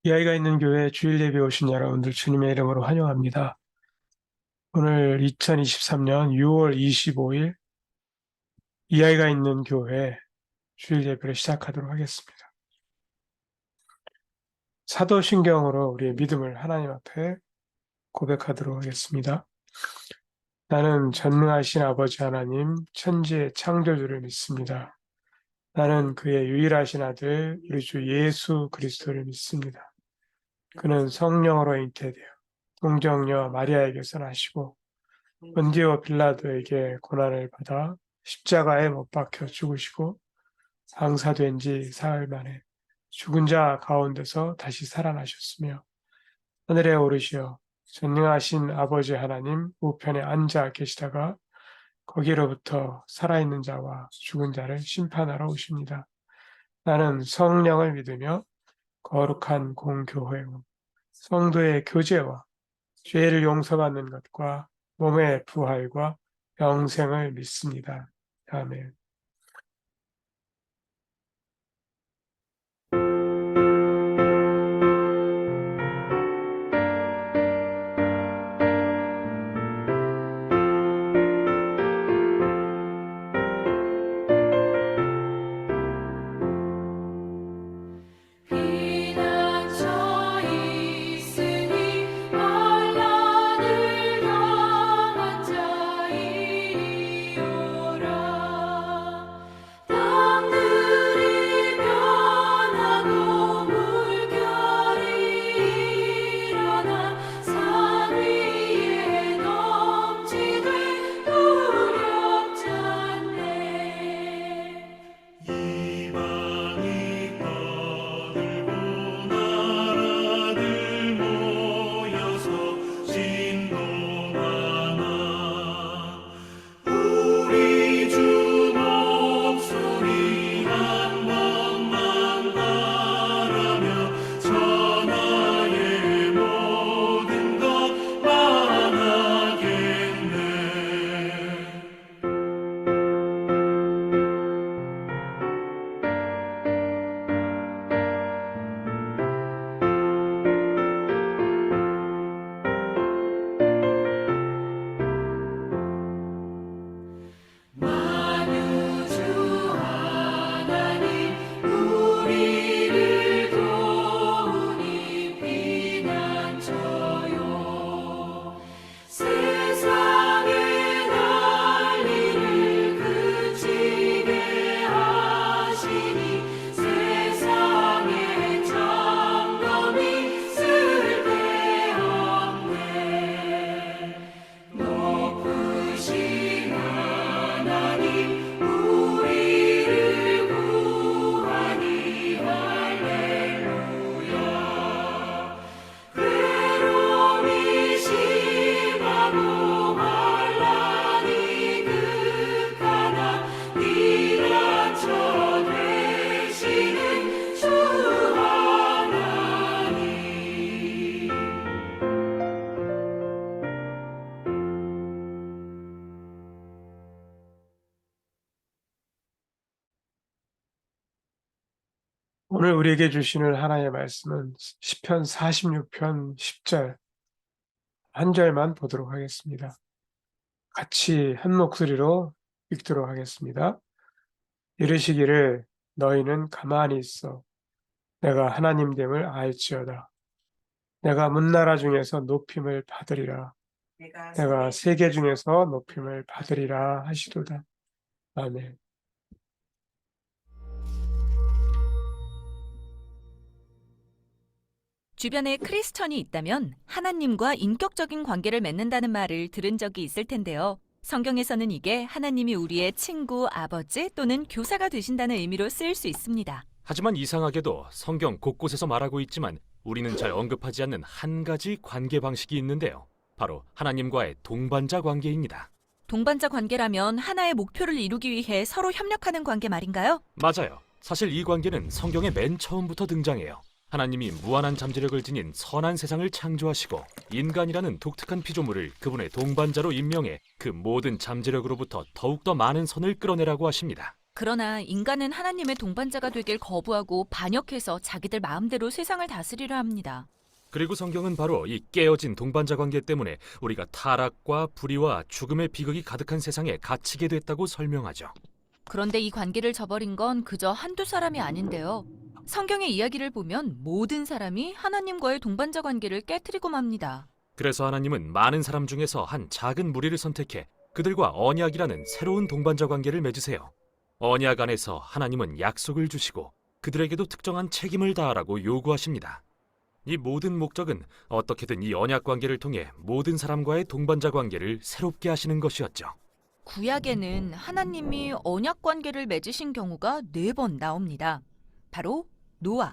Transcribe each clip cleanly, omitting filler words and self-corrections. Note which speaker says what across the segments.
Speaker 1: 이 아이가 있는 교회 주일 예배 오신 여러분들 주님의 이름으로 환영합니다. 오늘 2023년 6월 25일 이 아이가 있는 교회 주일 예배를 시작하도록 하겠습니다. 사도신경으로 우리의 믿음을 하나님 앞에 고백하도록 하겠습니다. 나는 전능하신 아버지 하나님, 천지의 창조주를 믿습니다. 나는 그의 유일하신 아들, 우리 주 예수 그리스도를 믿습니다. 그는 성령으로 잉태되어 동정녀 마리아에게서 나시고 본디오 빌라도에게 고난을 받아 십자가에 못 박혀 죽으시고 장사된 지 사흘 만에 죽은 자 가운데서 다시 살아나셨으며 하늘에 오르시어 전능하신 아버지 하나님 우편에 앉아 계시다가 거기로부터 살아있는 자와 죽은 자를 심판하러 오십니다. 나는 성령을 믿으며 거룩한 공교회와 성도의 교제와 죄를 용서받는 것과 몸의 부활과 영생을 믿습니다. 아멘.
Speaker 2: 피난처 있으니 환난을 당한 자 이리 오라. 땅들이 변하고 물결이 일어나 산 위에 넘치되 두렵지 않네.
Speaker 3: 이방이 떠들고 나라들 모여서 진동하나 우리 주 목소리 한 번만 말하며 천하의 모든 것 망하겠네.
Speaker 2: 만유주 하나님 우리를 도우니 피난처요. 세상의 난리를 그치게 하시니 세상의 장검이 쓸데없네. 높으신 하나님 우리를 구하니 할렐루야. 괴로움이 심하고 환난이 극하나 피난처 되시는 주 하나님.
Speaker 1: 오늘 우리에게 주시는 하나님의 말씀은 시편 46편 10절 한 절만 보도록 하겠습니다. 같이 한 목소리로 읽도록 하겠습니다. 이르시기를 너희는 가만히 있어 내가 하나님됨을 알지어다. 내가 문나라 중에서 높임을 받으리라. 내가 세계 중에서 높임을 받으리라 하시도다. 아멘.
Speaker 4: 주변에 크리스천이 있다면 하나님과 인격적인 관계를 맺는다는 말을 들은 적이 있을 텐데요. 성경에서는 이게 하나님이 우리의 친구, 아버지 또는 교사가 되신다는 의미로 쓰일 수 있습니다.
Speaker 5: 하지만 이상하게도 성경 곳곳에서 말하고 있지만 우리는 잘 언급하지 않는 한 가지 관계 방식이 있는데요. 바로 하나님과의 동반자 관계입니다.
Speaker 4: 동반자 관계라면 하나의 목표를 이루기 위해 서로 협력하는 관계 말인가요?
Speaker 5: 맞아요. 사실 이 관계는 성경의 맨 처음부터 등장해요. 하나님이 무한한 잠재력을 지닌 선한 세상을 창조하시고 인간이라는 독특한 피조물을 그분의 동반자로 임명해 그 모든 잠재력으로부터 더욱더 많은 선을 끌어내라고 하십니다.
Speaker 4: 그러나 인간은 하나님의 동반자가 되길 거부하고 반역해서 자기들 마음대로 세상을 다스리려 합니다.
Speaker 5: 그리고 성경은 바로 이 깨어진 동반자 관계 때문에 우리가 타락과 불의와 죽음의 비극이 가득한 세상에 갇히게 됐다고 설명하죠.
Speaker 4: 그런데 이 관계를 저버린 건 그저 한두 사람이 아닌데요. 성경의 이야기를 보면 모든 사람이 하나님과의 동반자 관계를 깨트리고 맙니다.
Speaker 5: 그래서 하나님은 많은 사람 중에서 한 작은 무리를 선택해 그들과 언약이라는 새로운 동반자 관계를 맺으세요. 언약 안에서 하나님은 약속을 주시고 그들에게도 특정한 책임을 다하라고 요구하십니다. 이 모든 목적은 어떻게든 이 언약 관계를 통해 모든 사람과의 동반자 관계를 새롭게 하시는 것이었죠.
Speaker 4: 구약에는 하나님이 언약 관계를 맺으신 경우가 4번 나옵니다. 바로 노아,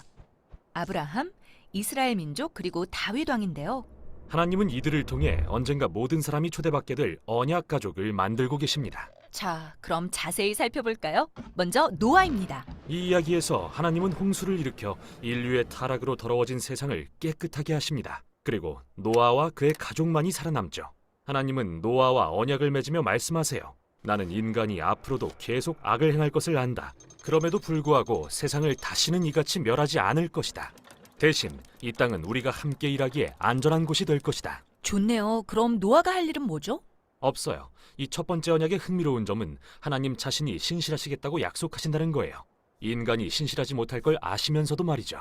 Speaker 4: 아브라함, 이스라엘 민족 그리고 다윗 왕인데요.
Speaker 5: 하나님은 이들을 통해 언젠가 모든 사람이 초대받게 될 언약 가족을 만들고 계십니다.
Speaker 4: 자, 그럼 자세히 살펴볼까요? 먼저 노아입니다.
Speaker 5: 이 이야기에서 하나님은 홍수를 일으켜 인류의 타락으로 더러워진 세상을 깨끗하게 하십니다. 그리고 노아와 그의 가족만이 살아남죠. 하나님은 노아와 언약을 맺으며 말씀하세요. 나는 인간이 앞으로도 계속 악을 행할 것을 안다. 그럼에도 불구하고 세상을 다시는 이같이 멸하지 않을 것이다. 대신 이 땅은 우리가 함께 일하기에 안전한 곳이 될 것이다.
Speaker 4: 좋네요. 그럼 노아가 할 일은 뭐죠?
Speaker 5: 없어요. 이 첫 번째 언약의 흥미로운 점은 하나님 자신이 신실하시겠다고 약속하신다는 거예요. 인간이 신실하지 못할 걸 아시면서도 말이죠.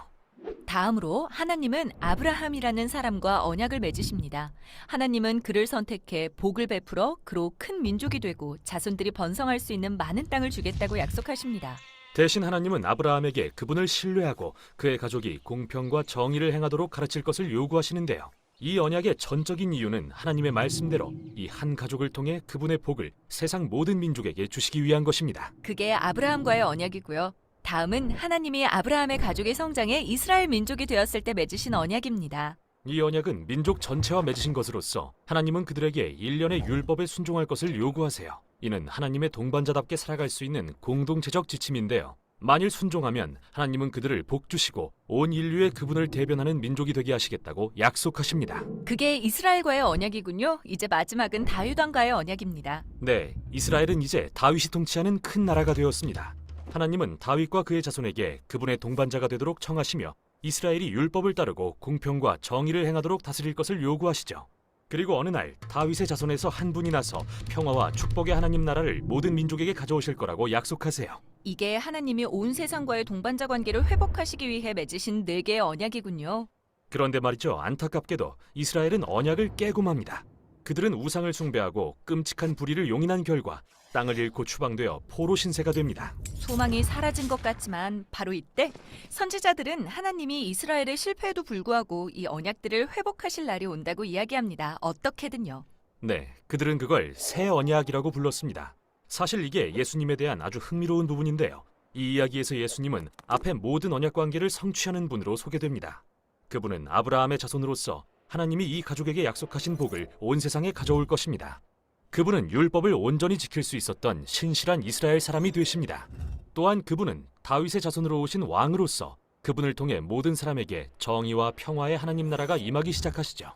Speaker 4: 다음으로 하나님은 아브라함이라는 사람과 언약을 맺으십니다. 하나님은 그를 선택해 복을 베풀어 그로 큰 민족이 되고 자손들이 번성할 수 있는 많은 땅을 주겠다고 약속하십니다.
Speaker 5: 대신 하나님은 아브라함에게 그분을 신뢰하고 그의 가족이 공평과 정의를 행하도록 가르칠 것을 요구하시는데요. 이 언약의 전적인 이유는 하나님의 말씀대로 이 한 가족을 통해 그분의 복을 세상 모든 민족에게 주시기 위한 것입니다.
Speaker 4: 그게 아브라함과의 언약이고요. 다음은 하나님이 아브라함의 가족의 성장에 이스라엘 민족이 되었을 때 맺으신 언약입니다.
Speaker 5: 이 언약은 민족 전체와 맺으신 것으로서 하나님은 그들에게 일련의 율법에 순종할 것을 요구하세요. 이는 하나님의 동반자답게 살아갈 수 있는 공동체적 지침인데요. 만일 순종하면 하나님은 그들을 복 주시고 온 인류의 그분을 대변하는 민족이 되게 하시겠다고 약속하십니다.
Speaker 4: 그게 이스라엘과의 언약이군요. 이제 마지막은 다윗 왕과의 언약입니다.
Speaker 5: 네, 이스라엘은 이제 다윗이 통치하는 큰 나라가 되었습니다. 하나님은 다윗과 그의 자손에게 그분의 동반자가 되도록 청하시며 이스라엘이 율법을 따르고 공평과 정의를 행하도록 다스릴 것을 요구하시죠. 그리고 어느 날 다윗의 자손에서 한 분이 나서 평화와 축복의 하나님 나라를 모든 민족에게 가져오실 거라고 약속하세요.
Speaker 4: 이게 하나님이 온 세상과의 동반자 관계를 회복하시기 위해 맺으신 4개의 언약이군요.
Speaker 5: 그런데 말이죠, 안타깝게도 이스라엘은 언약을 깨고 맙니다. 그들은 우상을 숭배하고 끔찍한 불의를 용인한 결과 땅을 잃고 추방되어 포로 신세가 됩니다.
Speaker 4: 소망이 사라진 것 같지만 바로 이때 선지자들은 하나님이 이스라엘의 실패에도 불구하고 이 언약들을 회복하실 날이 온다고 이야기합니다. 어떻게든요.
Speaker 5: 네, 그들은 그걸 새 언약이라고 불렀습니다. 사실 이게 예수님에 대한 아주 흥미로운 부분인데요. 이 이야기에서 예수님은 앞에 모든 언약 관계를 성취하는 분으로 소개됩니다. 그분은 아브라함의 자손으로서 하나님이 이 가족에게 약속하신 복을 온 세상에 가져올 것입니다. 그분은 율법을 온전히 지킬 수 있었던 신실한 이스라엘 사람이 되십니다. 또한 그분은 다윗의 자손으로 오신 왕으로서 그분을 통해 모든 사람에게 정의와 평화의 하나님 나라가 임하기 시작하시죠.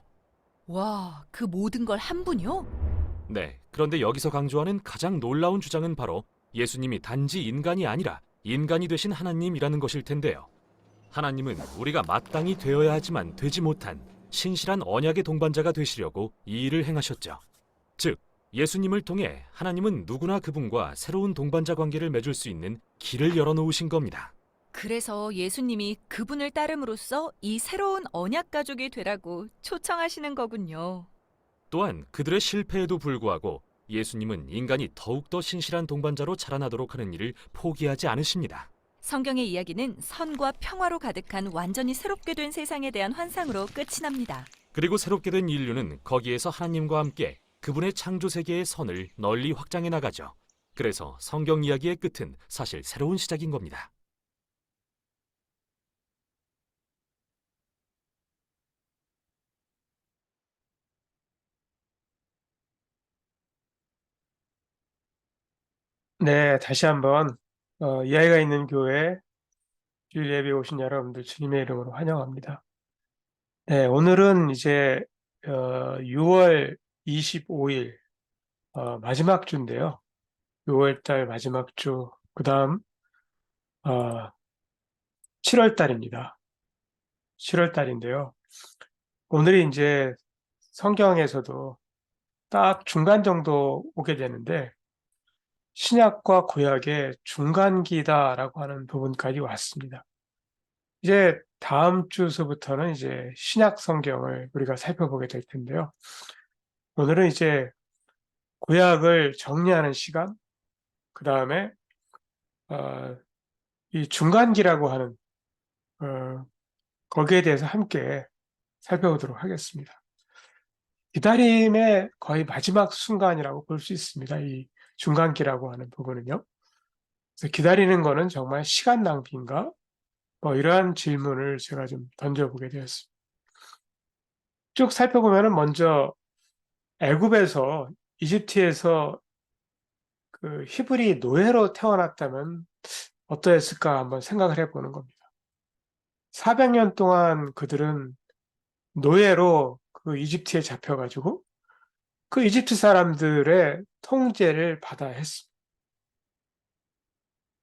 Speaker 4: 와, 그 모든 걸 한 분이요?
Speaker 5: 네, 그런데 여기서 강조하는 가장 놀라운 주장은 바로 예수님이 단지 인간이 아니라 인간이 되신 하나님이라는 것일 텐데요. 하나님은 우리가 마땅히 되어야 하지만 되지 못한 신실한 언약의 동반자가 되시려고 이 일을 행하셨죠. 즉, 예수님을 통해 하나님은 누구나 그분과 새로운 동반자 관계를 맺을 수 있는 길을 열어놓으신 겁니다.
Speaker 4: 그래서 예수님이 그분을 따름으로써 이 새로운 언약 가족이 되라고 초청하시는 거군요.
Speaker 5: 또한 그들의 실패에도 불구하고 예수님은 인간이 더욱더 신실한 동반자로 자라나도록 하는 일을 포기하지 않으십니다.
Speaker 4: 성경의 이야기는 선과 평화로 가득한 완전히 새롭게 된 세상에 대한 환상으로 끝이 납니다.
Speaker 5: 그리고 새롭게 된 인류는 거기에서 하나님과 함께 그분의 창조 세계의 선을 널리 확장해 나가죠. 그래서 성경 이야기의 끝은 사실 새로운 시작인 겁니다.
Speaker 1: 네, 다시 한번 이하이가 있는 교회 주일 예배에 오신 여러분들 주님의 이름으로 환영합니다. 네, 오늘은 이제 6월 25일 마지막 주인데요. 6월 달 마지막 주 그 다음, 7월 달입니다. 7월 달인데요. 오늘이 이제 성경에서도 딱 중간 정도 오게 되는데, 신약과 구약의 중간기다라고 하는 부분까지 왔습니다. 이제 다음 주서부터는 이제 신약 성경을 우리가 살펴보게 될 텐데요. 오늘은 이제 구약을 정리하는 시간, 그 다음에 이 중간기라고 하는 거기에 대해서 함께 살펴보도록 하겠습니다. 기다림의 거의 마지막 순간이라고 볼 수 있습니다. 이 중간기라고 하는 부분은요. 그래서 기다리는 거는 정말 시간 낭비인가? 뭐 이러한 질문을 제가 좀 던져보게 되었습니다. 쭉 살펴보면은 먼저 애굽에서 이집트에서 그 히브리 노예로 태어났다면 어떠했을까 한번 생각을 해보는 겁니다. 400년 동안 그들은 노예로 그 이집트에 잡혀가지고 그 이집트 사람들의 통제를 받아야 했습니다.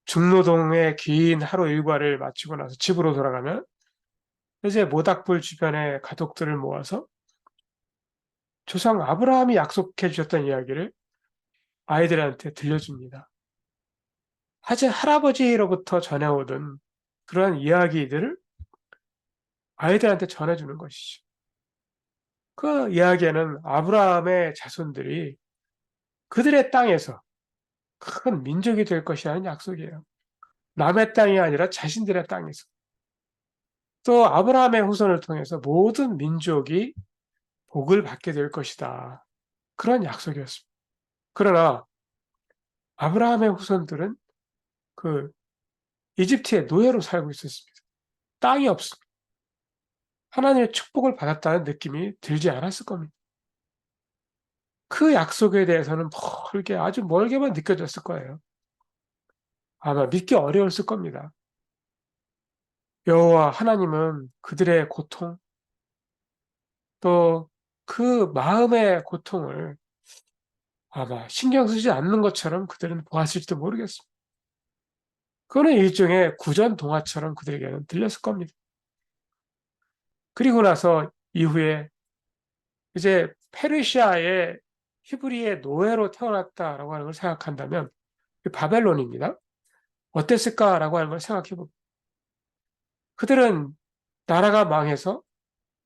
Speaker 1: 중노동의 긴 하루 일과를 마치고 나서 집으로 돌아가면 이제 모닥불 주변에 가족들을 모아서 조상 아브라함이 약속해 주셨던 이야기를 아이들한테 들려줍니다. 할아버지로부터 전해오던 그러한 이야기들을 아이들한테 전해주는 것이죠. 그 이야기에는 아브라함의 자손들이 그들의 땅에서 큰 민족이 될 것이라는 약속이에요. 남의 땅이 아니라 자신들의 땅에서. 또 아브라함의 후손을 통해서 모든 민족이 복을 받게 될 것이다. 그런 약속이었습니다. 그러나 아브라함의 후손들은 그 이집트의 노예로 살고 있었습니다. 땅이 없습니다. 하나님의 축복을 받았다는 느낌이 들지 않았을 겁니다. 그 약속에 대해서는 멀게 아주 멀게만 느껴졌을 거예요. 아마 믿기 어려웠을 겁니다. 여호와 하나님은 그들의 고통, 또 그 마음의 고통을 아마 신경 쓰지 않는 것처럼 그들은 보았을지도 모르겠습니다. 그거는 일종의 구전 동화처럼 그들에게는 들렸을 겁니다. 그리고 나서 이후에 이제 페르시아의 히브리의 노예로 태어났다라고 하는 걸 생각한다면 바벨론입니다. 어땠을까라고 하는 걸 생각해 봅니다. 그들은 나라가 망해서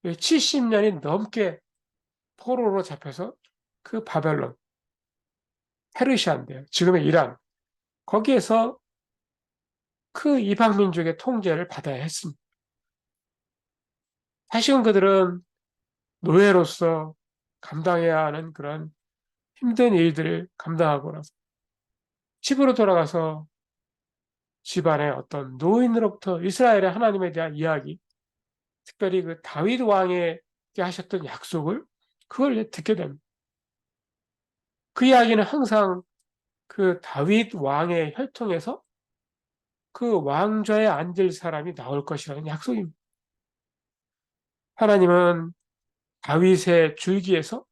Speaker 1: 70년이 넘게 포로로 잡혀서 그 바벨론, 페르시아인데요. 지금의 이란. 거기에서 그 이방민족의 통제를 받아야 했습니다. 다시금 그들은 노예로서 감당해야 하는 그런 힘든 일들을 감당하고 나서 집으로 돌아가서 집안의 어떤 노인으로부터 이스라엘의 하나님에 대한 이야기, 특별히 그 다윗 왕에게 하셨던 약속을 그걸 듣게 됩니다. 그 이야기는 항상 그 다윗 왕의 혈통에서 그 왕좌에 앉을 사람이 나올 것이라는 약속입니다. 하나님은 다윗의 줄기에서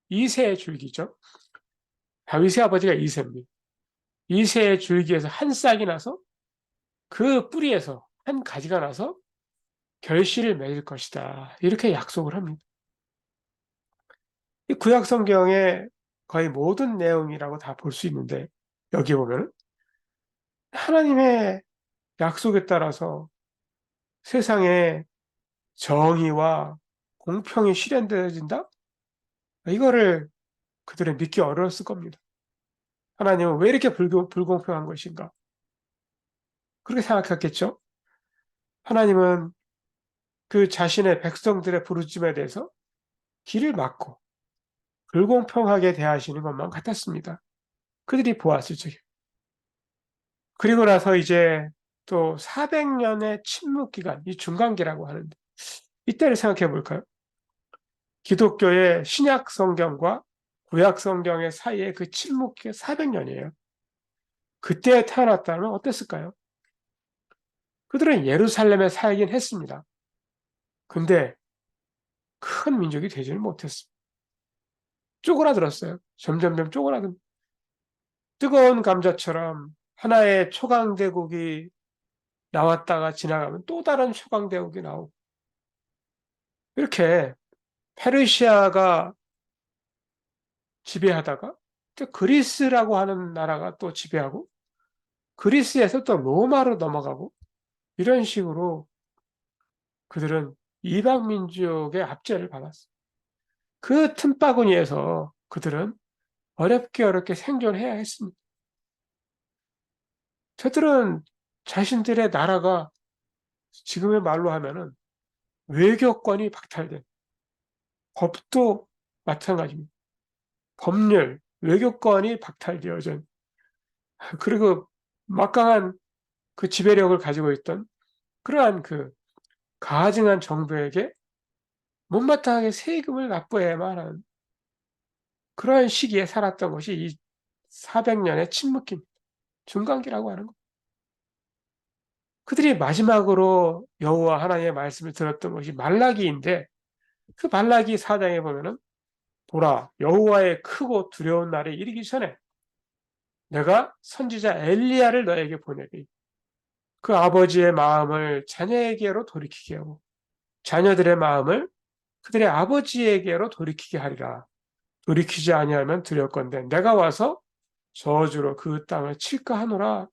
Speaker 1: 이새의 줄기죠. 다윗의 아버지가 이새입니다. 이새의 줄기에서 한 싹이 나서 그 뿌리에서 한 가지가 나서 결실을 맺을 것이다. 이렇게 약속을 합니다. 이 구약 성경의 거의 모든 내용이라고 다 볼 수 있는데 여기 보면 하나님의 약속에 따라서 세상에 정의와 공평이 실현되어진다? 이거를 그들은 믿기 어려웠을 겁니다. 하나님은 왜 이렇게 불공평한 것인가? 그렇게 생각했겠죠? 하나님은 그 자신의 백성들의 부르짖음에 대해서 길을 막고 불공평하게 대하시는 것만 같았습니다. 그들이 보았을 적에. 그리고 나서 이제 또 400년의 침묵 기간, 이 중간기라고 하는데 이때를 생각해 볼까요? 기독교의 신약 성경과 구약 성경의 사이에 그 침묵기가 400년이에요. 그때 태어났다면 어땠을까요? 그들은 예루살렘에 살긴 했습니다. 근데 큰 민족이 되지는 못했습니다. 쪼그라들었어요. 점점점 쪼그라듭니다. 뜨거운 감자처럼 하나의 초강대국이 나왔다가 지나가면 또 다른 초강대국이 나오고, 이렇게 페르시아가 지배하다가 또 그리스라고 하는 나라가 또 지배하고, 그리스에서 또 로마로 넘어가고, 이런 식으로 그들은 이방 민족의 압제를 받았어요. 그 틈바구니에서 그들은 어렵게 생존해야 했습니다. 저들은 자신들의 나라가 지금의 말로 하면은 외교권이 박탈된, 법도 마찬가지입니다. 법률, 외교권이 박탈되어진, 그리고 막강한 그 지배력을 가지고 있던 그러한 그 가증한 정부에게 못마땅하게 세금을 납부해야만 하는 그러한 시기에 살았던 것이 이 400년의 침묵기, 중간기라고 하는 것. 그들이 마지막으로 여호와 하나님의 말씀을 들었던 것이 말라기인데, 그 말라기 4장에 보면은 보라, 여호와의 크고 두려운 날이 이르기 전에 내가 선지자 엘리야를 너에게 보내리. 그 아버지의 마음을 자녀에게로 돌이키게 하고 자녀들의 마음을 그들의 아버지에게로 돌이키게 하리라. 돌이키지 아니하면 두렵건대 내가 와서 저주로 그 땅을 칠까 하노라.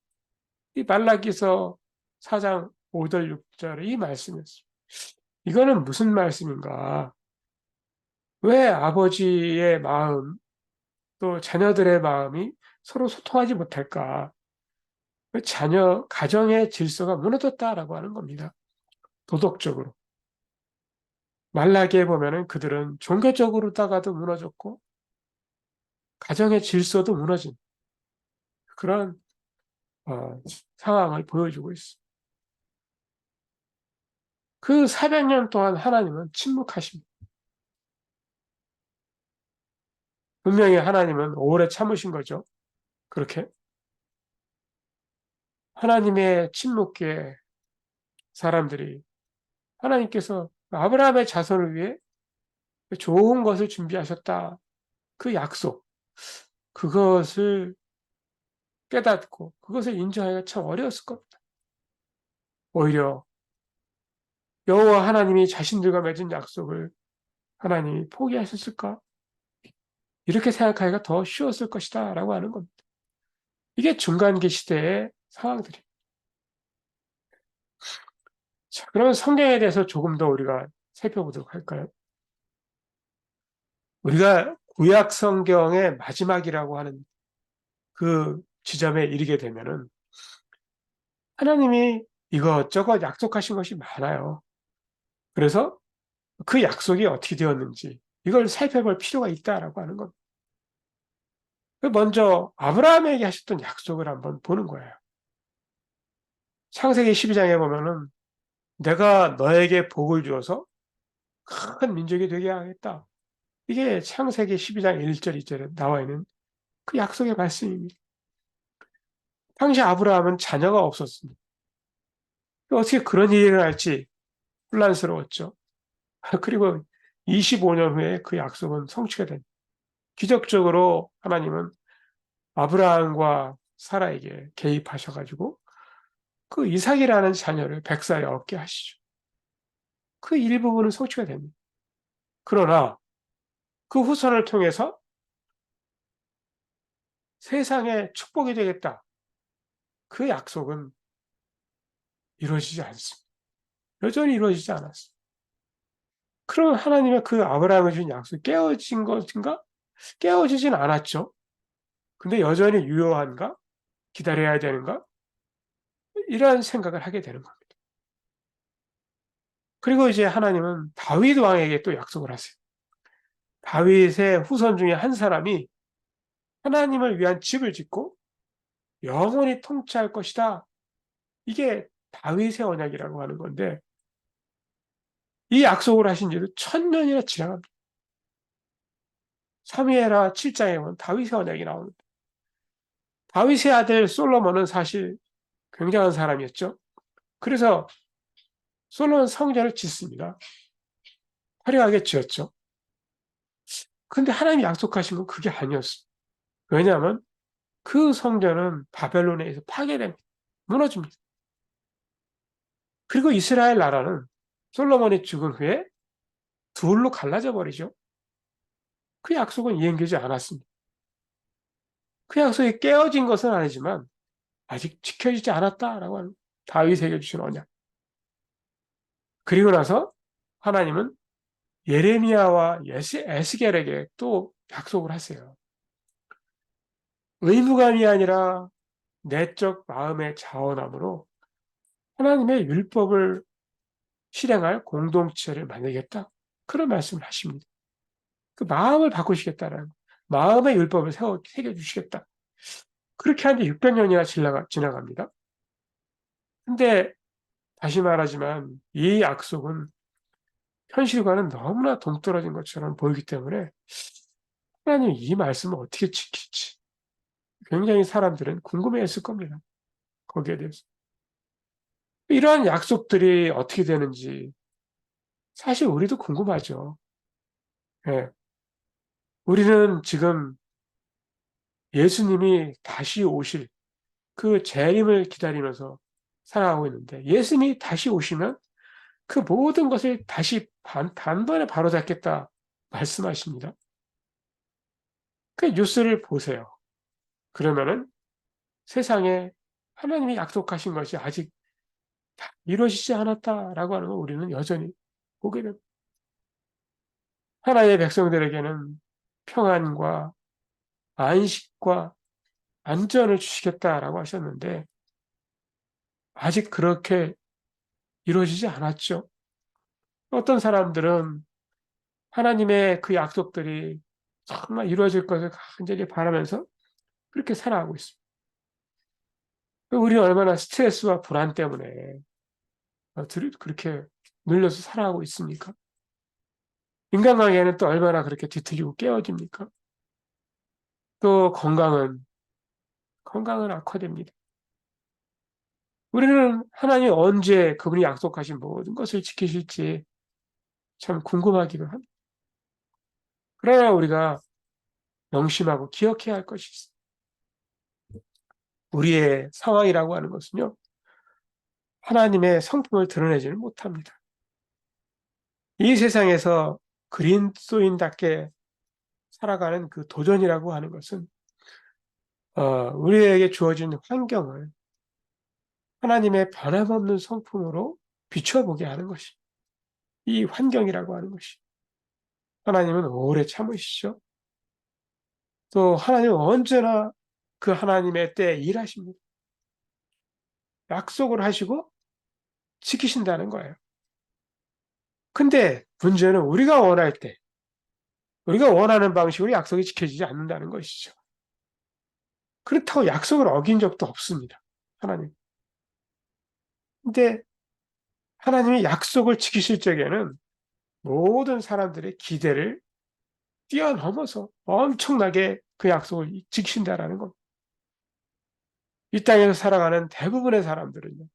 Speaker 1: 이 말라기서 4장 5절 6절의 이 말씀이었습니다. 이거는 무슨 말씀인가? 왜 아버지의 마음 또 자녀들의 마음이 서로 소통하지 못할까? 자녀, 가정의 질서가 무너졌다라고 하는 겁니다. 도덕적으로. 말라기에 보면은 그들은 종교적으로다가도 무너졌고, 가정의 질서도 무너진 그런 상황을 보여주고 있습니다. 그 400년 동안 하나님은 침묵하십니다. 분명히 하나님은 오래 참으신 거죠. 그렇게. 하나님의 침묵기에 사람들이 하나님께서 아브라함의 자손을 위해 좋은 것을 준비하셨다. 그 약속, 그것을 깨닫고 그것을 인정하기가 참 어려웠을 겁니다. 오히려 여호와 하나님이 자신들과 맺은 약속을 하나님이 포기하셨을까? 이렇게 생각하기가 더 쉬웠을 것이다 라고 하는 겁니다. 이게 중간기 시대의 상황들입니다. 자, 그러면 성경에 대해서 조금 더 우리가 살펴보도록 할까요? 우리가 구약 성경의 마지막이라고 하는 그 지점에 이르게 되면은 하나님이 이것저것 약속하신 것이 많아요. 그래서 그 약속이 어떻게 되었는지 이걸 살펴볼 필요가 있다라고 하는 겁니다. 먼저 아브라함에게 하셨던 약속을 한번 보는 거예요. 창세기 12장에 보면은 내가 너에게 복을 주어서 큰 민족이 되게 하겠다. 이게 창세기 12장 1절, 2절에 나와 있는 그 약속의 말씀입니다. 당시 아브라함은 자녀가 없었습니다. 어떻게 그런 일이 일어날지 혼란스러웠죠. 그리고 25년 후에 그 약속은 성취가 됩니다. 기적적으로 하나님은 아브라함과 사라에게 개입하셔가지고 그 이삭이라는 자녀를 100살에 얻게 하시죠. 그 일부분은 성취가 됩니다. 그러나 그 후손을 통해서 세상에 축복이 되겠다. 그 약속은 이루어지지 않습니다. 여전히 이루어지지 않았습니다. 그럼 하나님의 그 아브라함에 준 약속이 깨어진 것인가? 깨어지진 않았죠. 근데 여전히 유효한가? 기다려야 되는가? 이러한 생각을 하게 되는 겁니다. 그리고 이제 하나님은 다윗 왕에게 또 약속을 하세요. 다윗의 후손 중에 한 사람이 하나님을 위한 집을 짓고 영원히 통치할 것이다. 이게 다윗의 언약이라고 하는 건데 이 약속을 하신 지도 1000년이나 지나갑니다. 사무엘하 7장에 보면 다윗의 언약이 나옵니다. 다윗의 아들 솔로몬은 사실 굉장한 사람이었죠. 그래서 솔로몬 성전을 짓습니다. 화려하게 지었죠. 근데 하나님이 약속하신 건 그게 아니었어요. 왜냐하면 그 성전은 바벨론에 의해서 파괴됩니다. 무너집니다. 그리고 이스라엘 나라는 솔로몬이 죽은 후에 둘로 갈라져 버리죠. 그 약속은 이행되지 않았습니다. 그 약속이 깨어진 것은 아니지만 아직 지켜지지 않았다라고 하는 다윗에게 주신 언약. 그리고 나서 하나님은 예레미야와 에스겔에게 또 약속을 하세요. 의무감이 아니라 내적 마음의 자원함으로 하나님의 율법을 실행할 공동체를 만들겠다. 그런 말씀을 하십니다. 그 마음을 바꾸시겠다라는, 마음의 율법을 새겨주시겠다. 그렇게 한 지 600년이나 지나갑니다. 근데 다시 말하지만 이 약속은 현실과는 너무나 동떨어진 것처럼 보이기 때문에 하나님 이 말씀을 어떻게 지킬지 굉장히 사람들은 궁금해했을 겁니다. 거기에 대해서. 이러한 약속들이 어떻게 되는지 사실 우리도 궁금하죠. 예. 우리는 지금 예수님이 다시 오실 그 재림을 기다리면서 살아가고 있는데 예수님이 다시 오시면 그 모든 것을 다시 단번에 바로잡겠다 말씀하십니다. 그 뉴스를 보세요. 그러면은 세상에 하나님이 약속하신 것이 아직 이루어지지 않았다라고 하는 걸 우리는 여전히 보게 됩니다. 하나님의 백성들에게는 평안과 안식과 안전을 주시겠다라고 하셨는데 아직 그렇게 이루어지지 않았죠. 어떤 사람들은 하나님의 그 약속들이 정말 이루어질 것을 간절히 바라면서 그렇게 살아가고 있습니다. 우리는 얼마나 스트레스와 불안 때문에 그렇게 눌려서 살아가고 있습니까? 인간관계는 또 얼마나 그렇게 뒤틀리고 깨어집니까? 또 건강은 악화됩니다. 우리는 하나님이 언제 그분이 약속하신 모든 것을 지키실지 참 궁금하기도 합니다. 그러나 우리가 명심하고 기억해야 할 것이 있습니다. 우리의 상황이라고 하는 것은요, 하나님의 성품을 드러내지는 못합니다. 이 세상에서 그리스도인답게 살아가는 그 도전이라고 하는 것은 우리에게 주어진 환경을 하나님의 변함없는 성품으로 비춰보게 하는 것이 이 환경이라고 하는 것이 하나님은 오래 참으시죠. 또 하나님은 언제나 그 하나님의 때에 일하십니다. 약속을 하시고 지키신다는 거예요. 근데 문제는 우리가 원할 때 우리가 원하는 방식으로 약속이 지켜지지 않는다는 것이죠. 그렇다고 약속을 어긴 적도 없습니다. 하나님. 근데 하나님이 약속을 지키실 적에는 모든 사람들의 기대를 뛰어넘어서 엄청나게 그 약속을 지키신다라는 겁니다. 이 땅에서 살아가는 대부분의 사람들은요.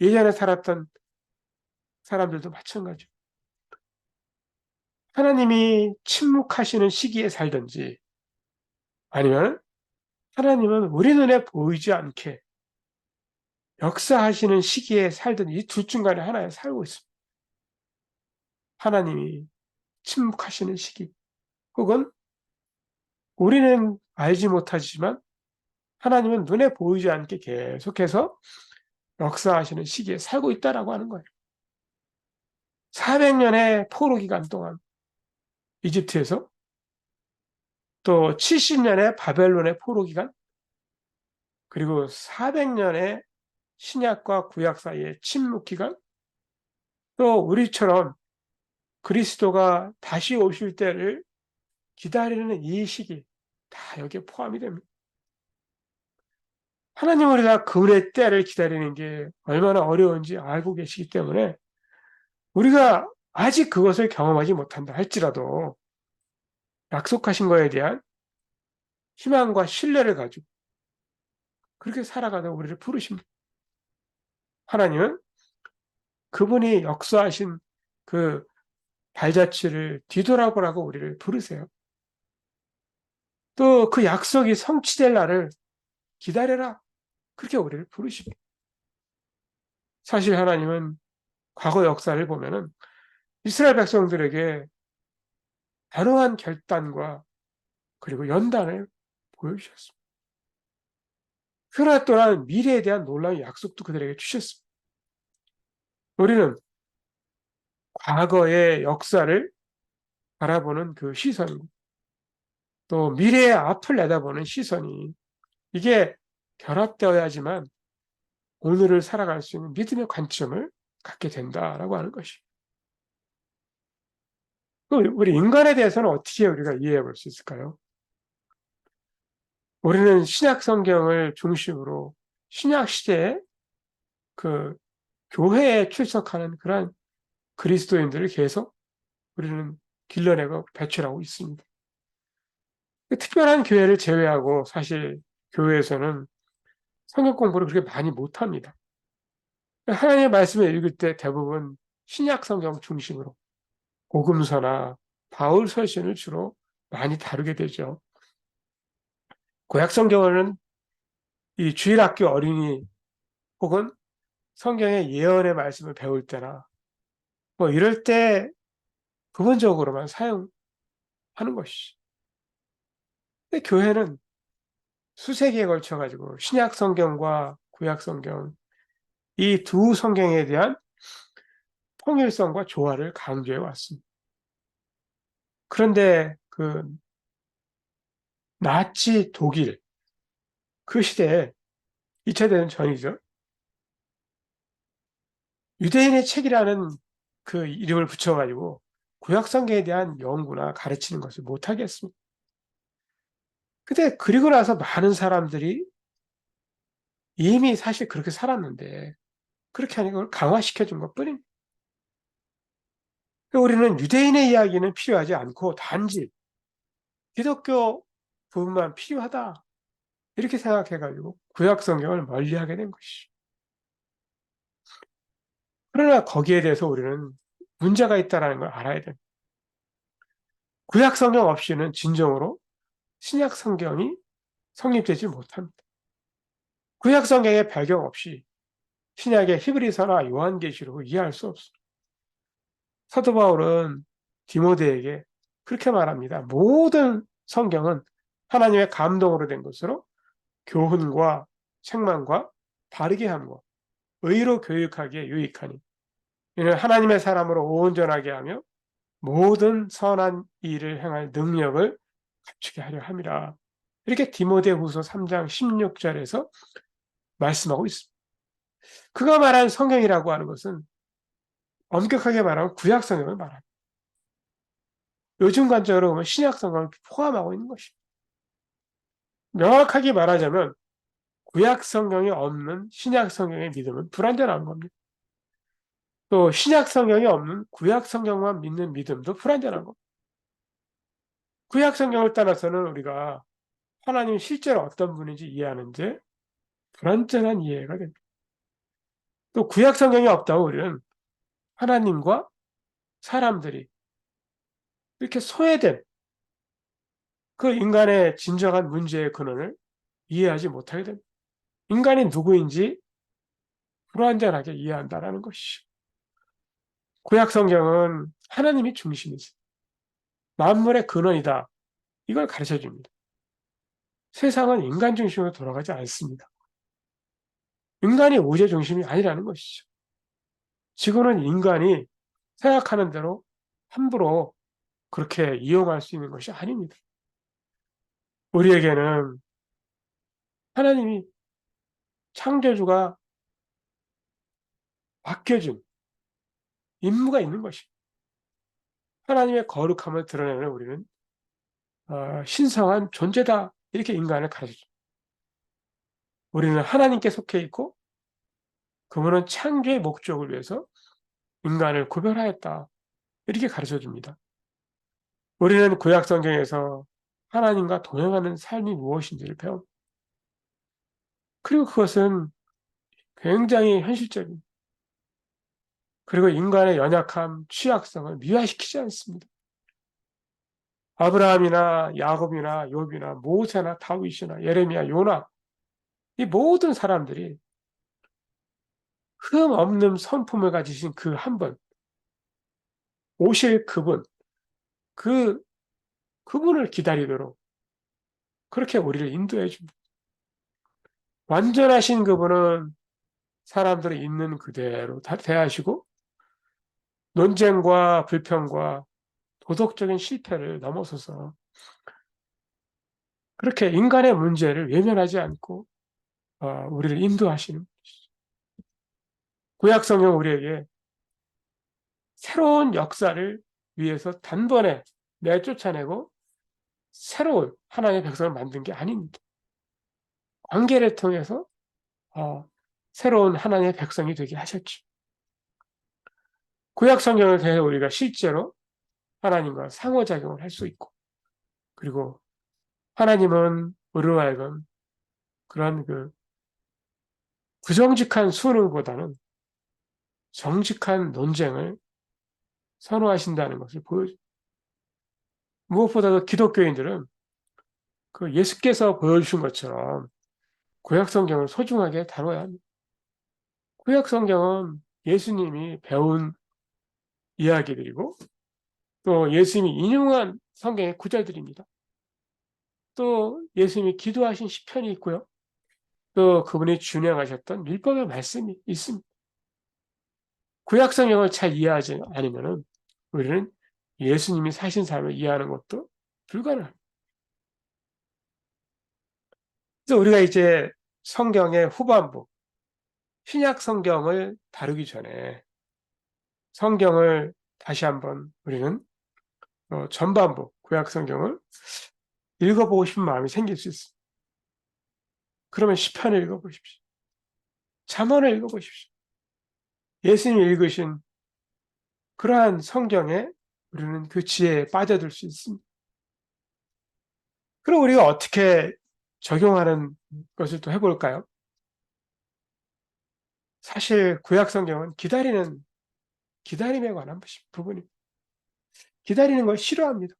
Speaker 1: 예전에 살았던 사람들도 마찬가지죠. 하나님이 침묵하시는 시기에 살든지 아니면 하나님은 우리 눈에 보이지 않게 역사하시는 시기에 살든지 이 둘 중간에 하나에 살고 있습니다. 하나님이 침묵하시는 시기 혹은 우리는 알지 못하지만 하나님은 눈에 보이지 않게 계속해서 역사하시는 시기에 살고 있다라고 하는 거예요. 400년의 포로 기간 동안 이집트에서 또 70년의 바벨론의 포로 기간 그리고 400년의 신약과 구약 사이의 침묵 기간 또 우리처럼 그리스도가 다시 오실 때를 기다리는 이 시기 다 여기에 포함이 됩니다. 하나님 우리가 그분의 때를 기다리는 게 얼마나 어려운지 알고 계시기 때문에 우리가 아직 그것을 경험하지 못한다 할지라도 약속하신 거에 대한 희망과 신뢰를 가지고 그렇게 살아가는 우리를 부르십니다. 하나님은 그분이 역사하신 그 발자취를 뒤돌아보라고 우리를 부르세요. 또 그 약속이 성취될 날을 기다려라. 그렇게 우리를 부르십니다. 사실 하나님은 과거 역사를 보면은 이스라엘 백성들에게 단호한 결단과 그리고 연단을 보여주셨습니다. 그러나 또한 미래에 대한 놀라운 약속도 그들에게 주셨습니다. 우리는 과거의 역사를 바라보는 그 시선, 또 미래의 앞을 내다보는 시선이 이게 결합되어야지만 오늘을 살아갈 수 있는 믿음의 관점을 갖게 된다라고 하는 것이. 우리 인간에 대해서는 어떻게 우리가 이해해 볼 수 있을까요? 우리는 신약 성경을 중심으로 신약 시대에 그 교회에 출석하는 그러한 그리스도인들을 계속 우리는 길러내고 배출하고 있습니다. 특별한 교회를 제외하고 사실 교회에서는 성경 공부를 그렇게 많이 못합니다. 하나님의 말씀을 읽을 때 대부분 신약 성경 중심으로 복음서나 바울 서신을 주로 많이 다루게 되죠. 구약 성경은 이 주일학교 어린이 혹은 성경의 예언의 말씀을 배울 때나 뭐 이럴 때 부분적으로만 사용하는 것이죠. 근데 교회는 수세기에 걸쳐 가지고 신약 성경과 구약 성경 이 두 성경에 대한 통일성과 조화를 강조해 왔습니다. 그런데 그 나치 독일 그 시대에 2차 대전 전이죠. 유대인의 책이라는 그 이름을 붙여가지고 구약 성경에 대한 연구나 가르치는 것을 못하게 했습니다. 근데 그리고 나서 많은 사람들이 이미 사실 그렇게 살았는데 그렇게 하니까 그걸 강화시켜 준 것뿐입니다. 우리는 유대인의 이야기는 필요하지 않고 단지 기독교 부분만 필요하다. 이렇게 생각해가지고 구약 성경을 멀리하게 된 것이죠. 그러나 거기에 대해서 우리는 문제가 있다는 걸 알아야 됩니다. 구약 성경 없이는 진정으로 신약 성경이 성립되지 못합니다. 구약 성경의 배경 없이 신약의 히브리서나 요한계시록을 이해할 수 없습니다. 사도 바울은 디모데에게 그렇게 말합니다. 모든 성경은 하나님의 감동으로 된 것으로 교훈과 책망과 바르게 함과 의로 교육하기에 유익하니 이는 하나님의 사람으로 온전하게 하며 모든 선한 일을 행할 능력을 갖추게 하려 함이라. 이렇게 디모데후서 3장 16절에서 말씀하고 있습니다. 그가 말한 성경이라고 하는 것은 엄격하게 말하면 구약 성경을 말합니다. 요즘 관점으로 보면 신약 성경을 포함하고 있는 것입니다. 명확하게 말하자면 구약 성경이 없는 신약 성경의 믿음은 불완전한 겁니다. 또 신약 성경이 없는 구약 성경만 믿는 믿음도 불완전한 겁니다. 구약 성경을 따라서는 우리가 하나님이 실제로 어떤 분인지 이해하는데 불완전한 이해가 됩니다. 또 구약 성경이 없다고 우리는 하나님과 사람들이 이렇게 소외된 그 인간의 진정한 문제의 근원을 이해하지 못하게 됩니다. 인간이 누구인지 불완전하게 이해한다는 것이죠. 구약 성경은 하나님이 중심이세요. 만물의 근원이다. 이걸 가르쳐 줍니다. 세상은 인간 중심으로 돌아가지 않습니다. 인간이 우주의 중심이 아니라는 것이죠. 지구는 인간이 생각하는 대로 함부로 그렇게 이용할 수 있는 것이 아닙니다. 우리에게는 하나님이 창조주가 맡겨준 임무가 있는 것입니다. 하나님의 거룩함을 드러내는 우리는 신성한 존재다. 이렇게 인간을 가르쳐줍니다. 우리는 하나님께 속해 있고 그분은 창조의 목적을 위해서 인간을 구별하였다. 이렇게 가르쳐줍니다. 우리는 구약 성경에서 하나님과 동행하는 삶이 무엇인지를 배웁니다. 그리고 그것은 굉장히 현실적입니다. 그리고 인간의 연약함, 취약성을 미화시키지 않습니다. 아브라함이나 야곱이나 욥이나 모세나 다윗이나 예레미야, 요나, 이 모든 사람들이 흠 없는 성품을 가지신 그 한 분, 오실 그분, 그 그분을 기다리도록 그렇게 우리를 인도해 줍니다. 완전하신 그분은 사람들이 있는 그대로 다 대하시고 논쟁과 불평과 도덕적인 실패를 넘어서서 그렇게 인간의 문제를 외면하지 않고 우리를 인도하시는 구약 성경 우리에게 새로운 역사를 위해서 단번에 내쫓아내고 새로운 하나님의 백성을 만든 게 아닙니다. 관계를 통해서 새로운 하나님의 백성이 되게 하셨죠. 구약 성경을 통해서 우리가 실제로 하나님과 상호작용을 할 수 있고, 그리고 하나님은 우리로 하여금 그런 그 부정직한 수능보다는 정직한 논쟁을 선호하신다는 것을 보여줍니다. 무엇보다도 기독교인들은 그 예수께서 보여주신 것처럼 구약 성경을 소중하게 다뤄야 합니다. 구약 성경은 예수님이 배운 이야기들이고 또 예수님이 인용한 성경의 구절들입니다. 또 예수님이 기도하신 시편이 있고요. 또 그분이 준행하셨던 율법의 말씀이 있습니다. 구약 성경을 잘 이해하지 않으면 우리는 예수님이 사신 삶을 이해하는 것도 불가능합니다. 그래서 우리가 이제 성경의 후반부, 신약 성경을 다루기 전에 성경을 다시 한번 우리는 전반부, 구약 성경을 읽어보고 싶은 마음이 생길 수 있습니다. 그러면 시편을 읽어보십시오. 잠언을 읽어보십시오. 예수님이 읽으신 그러한 성경에 우리는 그 지혜에 빠져들 수 있습니다. 그럼 우리가 어떻게 적용하는 것을 또 해볼까요? 사실 구약 성경은 기다림에 관한 부분입니다. 기다리는 걸 싫어합니다.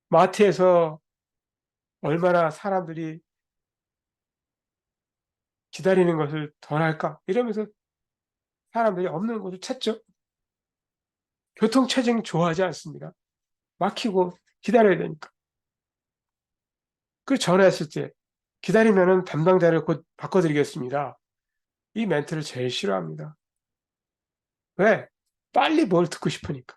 Speaker 1: 마트에서 얼마나 사람들이 기다리는 것을 덜 할까 이러면서 사람들이 없는 곳을 찾죠. 교통체증 좋아하지 않습니다. 막히고 기다려야 되니까. 그 전화했을 때 기다리면은 담당자를 곧 바꿔드리겠습니다. 이 멘트를 제일 싫어합니다. 왜? 빨리 뭘 듣고 싶으니까.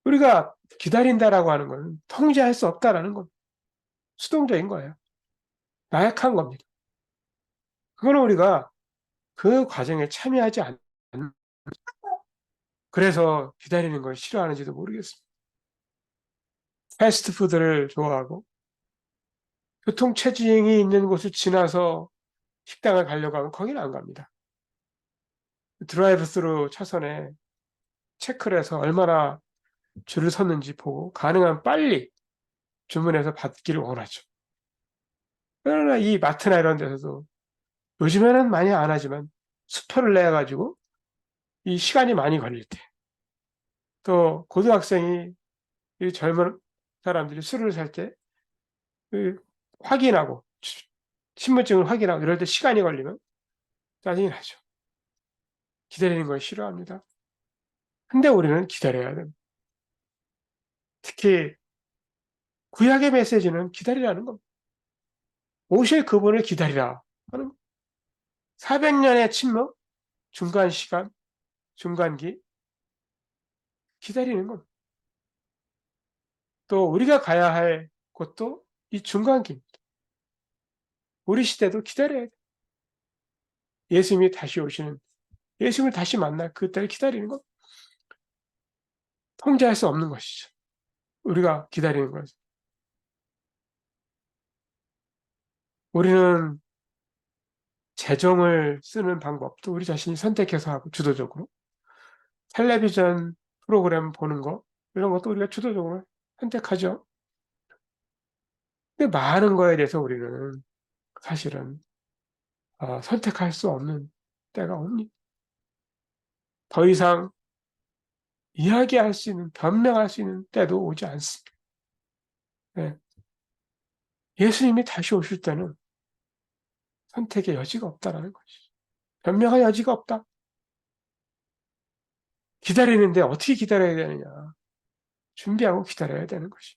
Speaker 1: 우리가 기다린다라고 하는 건 통제할 수 없다라는 겁니다. 수동적인 거예요. 나약한 겁니다. 그거는 우리가 그 과정에 참여하지 않는, 그래서 기다리는 걸 싫어하는지도 모르겠습니다. 패스트푸드를 좋아하고 교통체증이 있는 곳을 지나서 식당을 가려고 하면 거기는 안 갑니다. 드라이브 스루 차선에 체크를 해서 얼마나 줄을 섰는지 보고 가능한 빨리 주문해서 받기를 원하죠. 그러나 이 마트나 이런 데서도 요즘에는 많이 안 하지만 수표를 내가지고 이 시간이 많이 걸릴 때, 또 고등학생이 이 젊은 사람들이 술을 살 때 확인하고 신분증을 확인하고 이럴 때 시간이 걸리면 짜증이 나죠. 기다리는 걸 싫어합니다. 근데 우리는 기다려야 됩니다. 특히 구약의 메시지는 기다리라는 겁니다. 오실 그분을 기다리라 하는 400년의 침묵, 중간 시간, 중간기 기다리는 겁니다. 또 우리가 가야 할 곳도 이 중간기입니다. 우리 시대도 기다려야 돼요. 예수님이 다시 오시는, 예수님을 다시 만날 그때를 기다리는 것, 통제할 수 없는 것이죠. 우리가 기다리는 거죠. 우리는 재정을 쓰는 방법도 우리 자신이 선택해서 하고 주도적으로, 텔레비전 프로그램 보는 거 이런 것도 우리가 주도적으로 선택하죠. 근데 많은 거에 대해서 우리는 사실은 선택할 수 없는 때가 옵니다. 더 이상 이야기할 수 있는, 변명할 수 있는 때도 오지 않습니다. 네. 예수님이 다시 오실 때는 선택의 여지가 없다라는 것이죠. 변명할 여지가 없다. 기다리는데 어떻게 기다려야 되느냐. 준비하고 기다려야 되는 것이.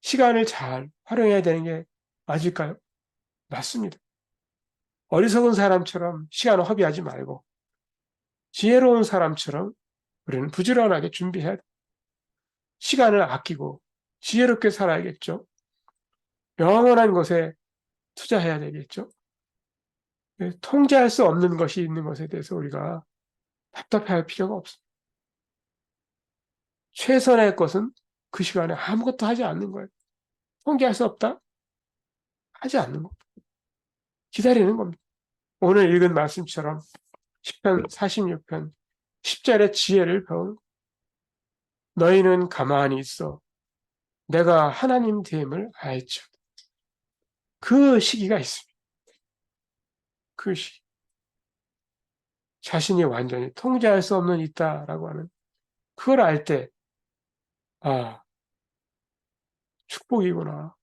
Speaker 1: 시간을 잘 활용해야 되는 게 맞을까요? 맞습니다. 어리석은 사람처럼 시간을 허비하지 말고 지혜로운 사람처럼 우리는 부지런하게 준비해야 돼. 시간을 아끼고 지혜롭게 살아야겠죠. 영원한 것에 투자해야 되겠죠. 통제할 수 없는 것이 있는 것에 대해서 우리가 답답해할 필요가 없습니다. 최선의 것은 그 시간에 아무것도 하지 않는 거예요. 통제할 수 없다? 하지 않는 겁니다. 기다리는 겁니다. 오늘 읽은 말씀처럼 10편 46편 10절의 지혜를 배우는 거예요. 너희는 가만히 있어 내가 하나님 됨을 알죠. 그 시기가 있습니다. 그 시기. 자신이 완전히 통제할 수 없는 있다라고 하는 그걸 알 때, 아, 축복이구나.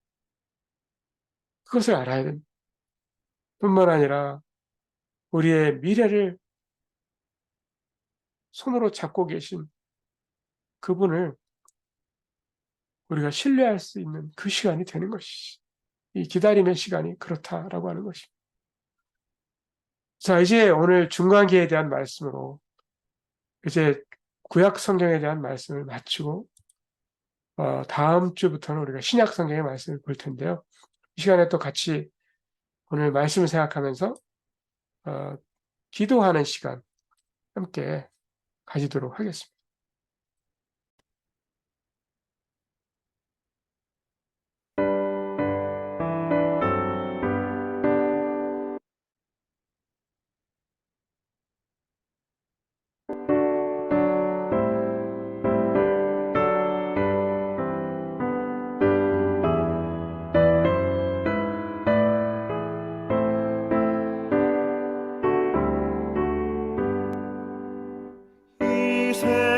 Speaker 1: 그것을 알아야 됩니다. 뿐만 아니라 우리의 미래를 손으로 잡고 계신 그분을 우리가 신뢰할 수 있는 그 시간이 되는 것이지. 이 기다림의 시간이 그렇다라고 하는 것입니다. 자, 이제 오늘 중간기에 대한 말씀으로 이제 구약 성경에 대한 말씀을 마치고 다음 주부터는 우리가 신약 성경의 말씀을 볼 텐데요. 이 시간에 또 같이 오늘 말씀을 생각하면서 기도하는 시간 함께 가지도록 하겠습니다.
Speaker 3: 이 세상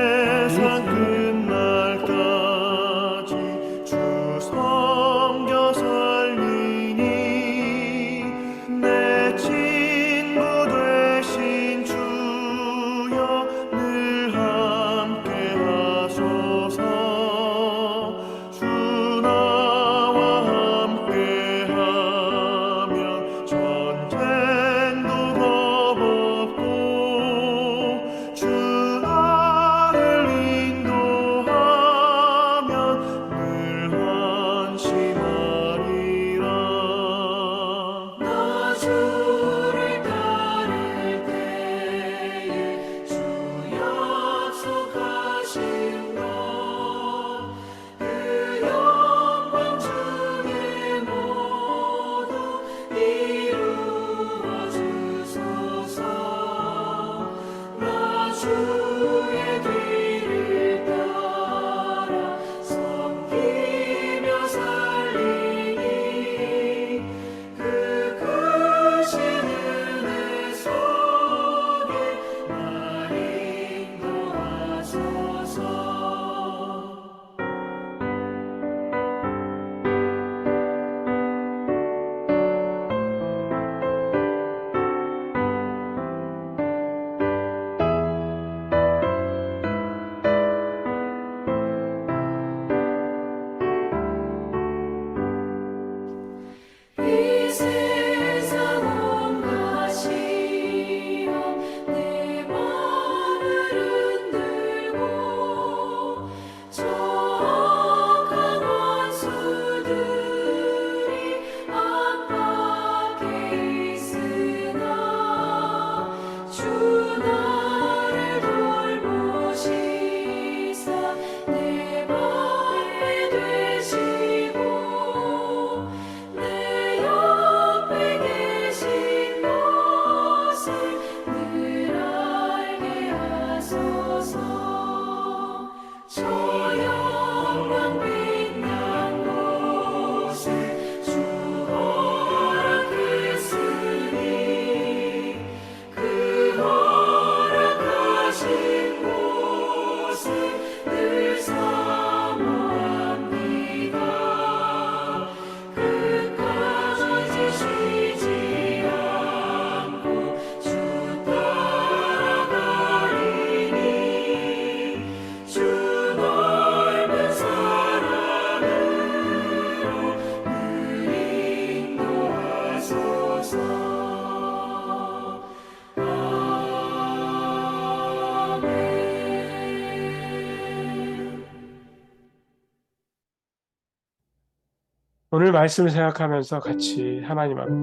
Speaker 1: 오늘 말씀을 생각하면서 같이 하나님 앞에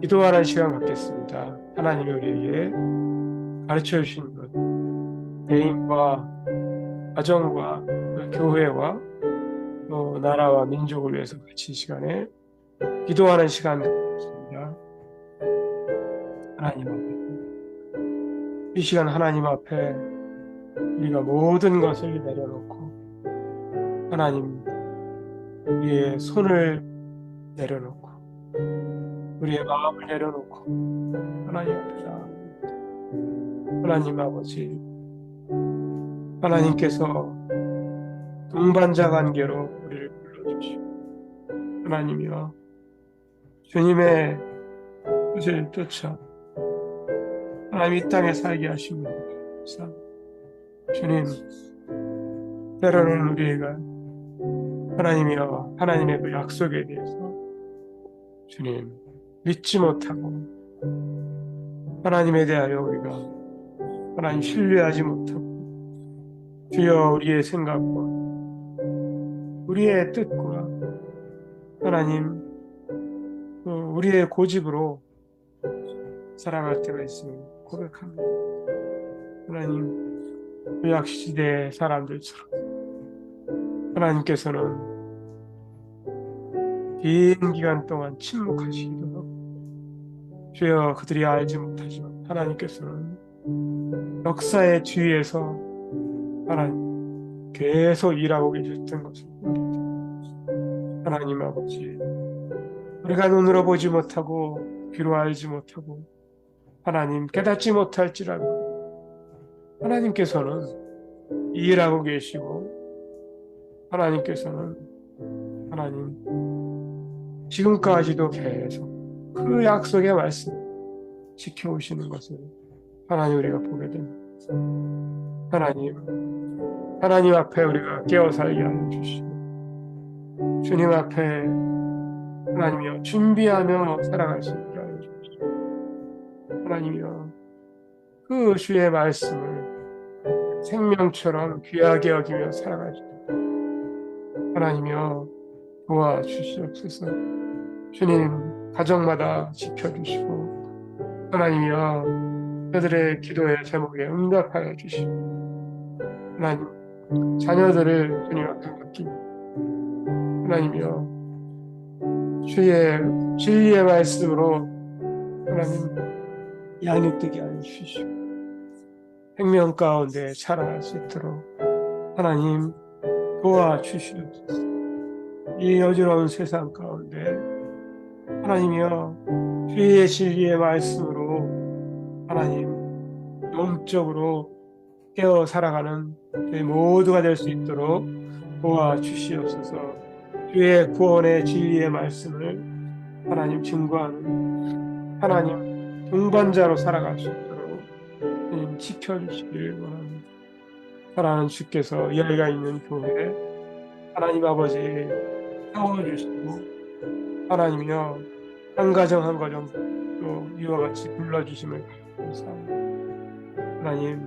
Speaker 1: 기도하는 시간 갖겠습니다. 하나님이 우리에게 가르쳐 주신 것, 개인과 가정과 교회와 또 나라와 민족을 위해서 같이 이 시간에 기도하는 시간 갖겠습니다. 하나님 앞에 이 시간 하나님 앞에 우리가 모든 것을 내려놓고 하나님 우리의 손을 내려놓고 우리의 마음을 내려놓고 하나님 앞에 나아갑니다. 하나님 아버지, 하나님께서 동반자 관계로 우리를 불러주시고 하나님이여 주님의 뜻을 쫓아 하나님 이 땅에 살게 하십니다. 주님, 때로는 우리가 하나님이여 하나님의 그 약속에 대해서 주님 믿지 못하고 하나님에 대하여 우리가 하나님 신뢰하지 못하고 주여 우리의 생각과 우리의 뜻과 하나님 우리의 고집으로 살아갈 때가 있음을 고백합니다. 하나님 구약시대의 사람들처럼 하나님께서는 긴 기간 동안 침묵하시기도 하고 주여 그들이 알지 못하지만 하나님께서는 역사의 뒤에서 하나님 계속 일하고 계셨던 것을 봅니다. 하나님 아버지, 우리가 눈으로 보지 못하고 귀로 알지 못하고 하나님 깨닫지 못할지라도 하나님께서는 일하고 계시고 하나님께서는 하나님 지금까지도 계속 그 약속의 말씀 지켜오시는 것을 하나님 우리가 보게 됩니다. 하나님 앞에 우리가 깨어 살게 하여 주시고 주님 앞에 하나님이여 준비하며 살아갈 수 있게 하여 주시고 하나님이여 그 주의 말씀을 생명처럼 귀하게 여기며 살아갈 수 있게 하나님이여 도와주시옵소서. 주님 가정마다 지켜주시고 하나님이여 그들의 기도의 제목에 응답하여 주시고 하나님 자녀들을 주님 앞에 맡기고 하나님이여 주의 진리의 말씀으로 하나님 양육되게 하여 주시고 생명 가운데 자라날 수 있도록 하나님 도와주시옵소서. 이 어지러운 세상 가운데 하나님이여 주의 진리의 말씀으로 하나님 영적으로 깨어 살아가는 저희 모두가 될 수 있도록 도와주시옵소서. 주의 구원의 진리의 말씀을 하나님 증거하는 하나님 동반자로 살아갈 수 있도록 주님 지켜주시기를 원합니다. 사랑하는 주께서 이 아이가 있는 교회 하나님 아버지 세워주시고 하나님이여 한 가정 한 가정 또 이와 같이 불러주심을 감사합니다. 하나님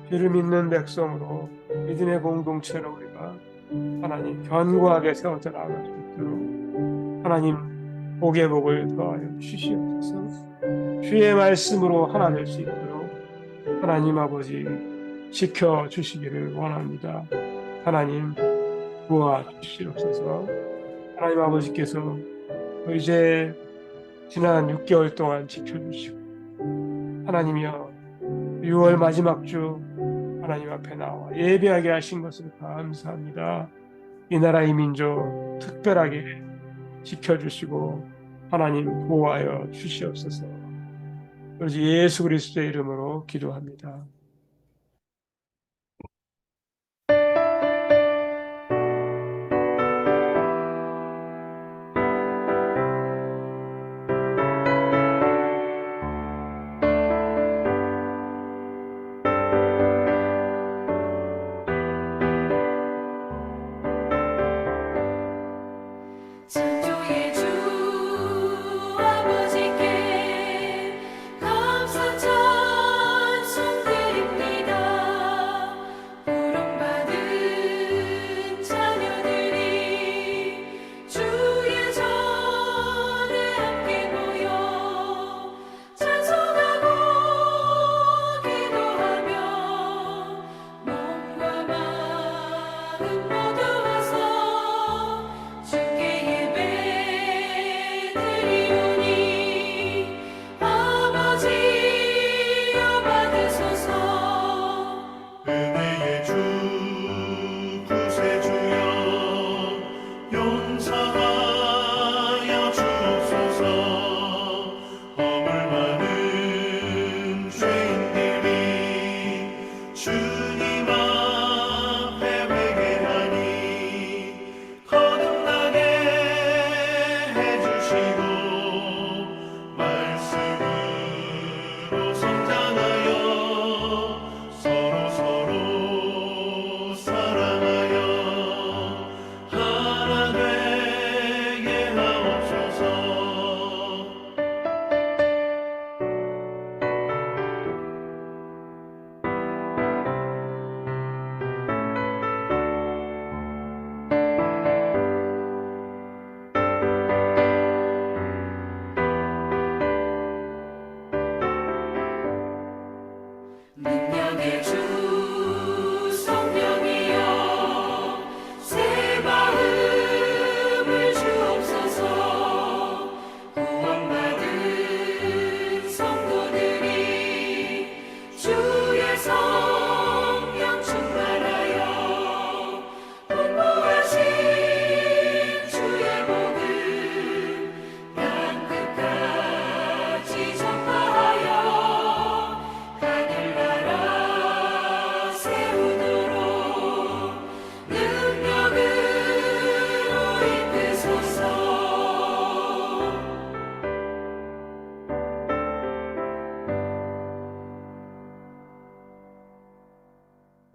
Speaker 1: 주를 믿는 백성으로 믿음의 공동체로 우리가 하나님 견고하게 세워져 나아갈 수 있도록 하나님 복의 복을 더하여 주시옵소서. 주의 말씀으로 하나 될 수 있도록 하나님 아버지 지켜주시기를 원합니다. 하나님 도와주시옵소서. 하나님 아버지께서 이제 지난 6개월 동안 지켜주시고 하나님이여 6월 마지막 주 하나님 앞에 나와 예배하게 하신 것을 감사합니다. 이 나라 이 민족 특별하게 지켜주시고 하나님 보호하여 주시옵소서. 그래서 예수 그리스도의 이름으로 기도합니다.
Speaker 2: 창조의 주 아버지께 감사 찬송 드리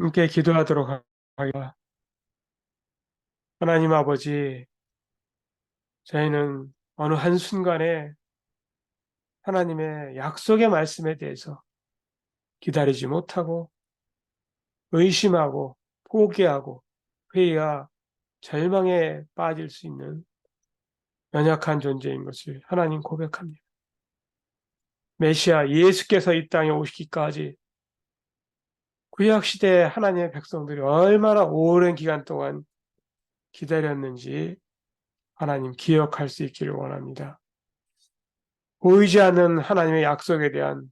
Speaker 1: 함께 기도하도록 하겠습니다. 하나님 아버지, 저희는 어느 한순간에 하나님의 약속의 말씀에 대해서 기다리지 못하고 의심하고 포기하고 회의와 절망에 빠질 수 있는 연약한 존재인 것을 하나님 고백합니다. 메시아 예수께서 이 땅에 오시기까지 구약시대 하나님의 백성들이 얼마나 오랜 기간 동안 기다렸는지 하나님 기억할 수 있기를 원합니다. 보이지 않는 하나님의 약속에 대한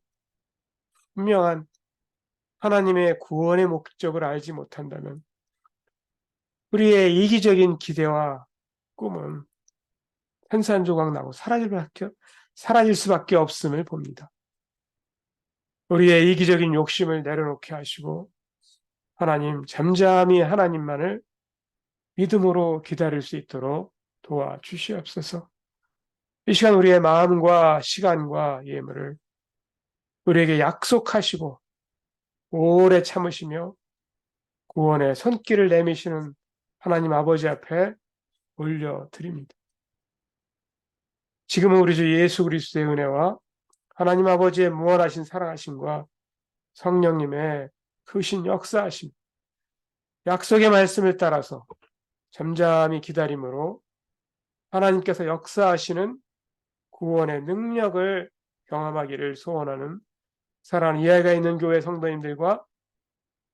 Speaker 1: 분명한 하나님의 구원의 목적을 알지 못한다면 우리의 이기적인 기대와 꿈은 산산조각 나고 사라질 수밖에 없음을 봅니다. 우리의 이기적인 욕심을 내려놓게 하시고 하나님 잠잠히 하나님만을 믿음으로 기다릴 수 있도록 도와주시옵소서. 이 시간 우리의 마음과 시간과 예물을 우리에게 약속하시고 오래 참으시며 구원의 손길을 내미시는 하나님 아버지 앞에 올려드립니다. 지금은 우리 주 예수 그리스도의 은혜와 하나님 아버지의 무한하신 사랑하심과 성령님의 크신 역사하심, 약속의 말씀을 따라서 잠잠히 기다림으로 하나님께서 역사하시는 구원의 능력을 경험하기를 소원하는 사랑하는 이해가 있는 교회 성도님들과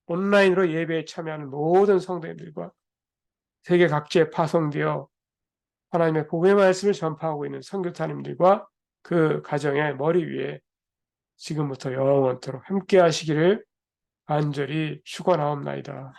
Speaker 1: 온라인으로 예배에 참여하는 모든 성도님들과 세계 각지에 파송되어 하나님의 복음의 말씀을 전파하고 있는 선교사님들과 그 가정의 머리 위에 지금부터 영원토록 함께 하시기를 간절히 축원하옵나이다.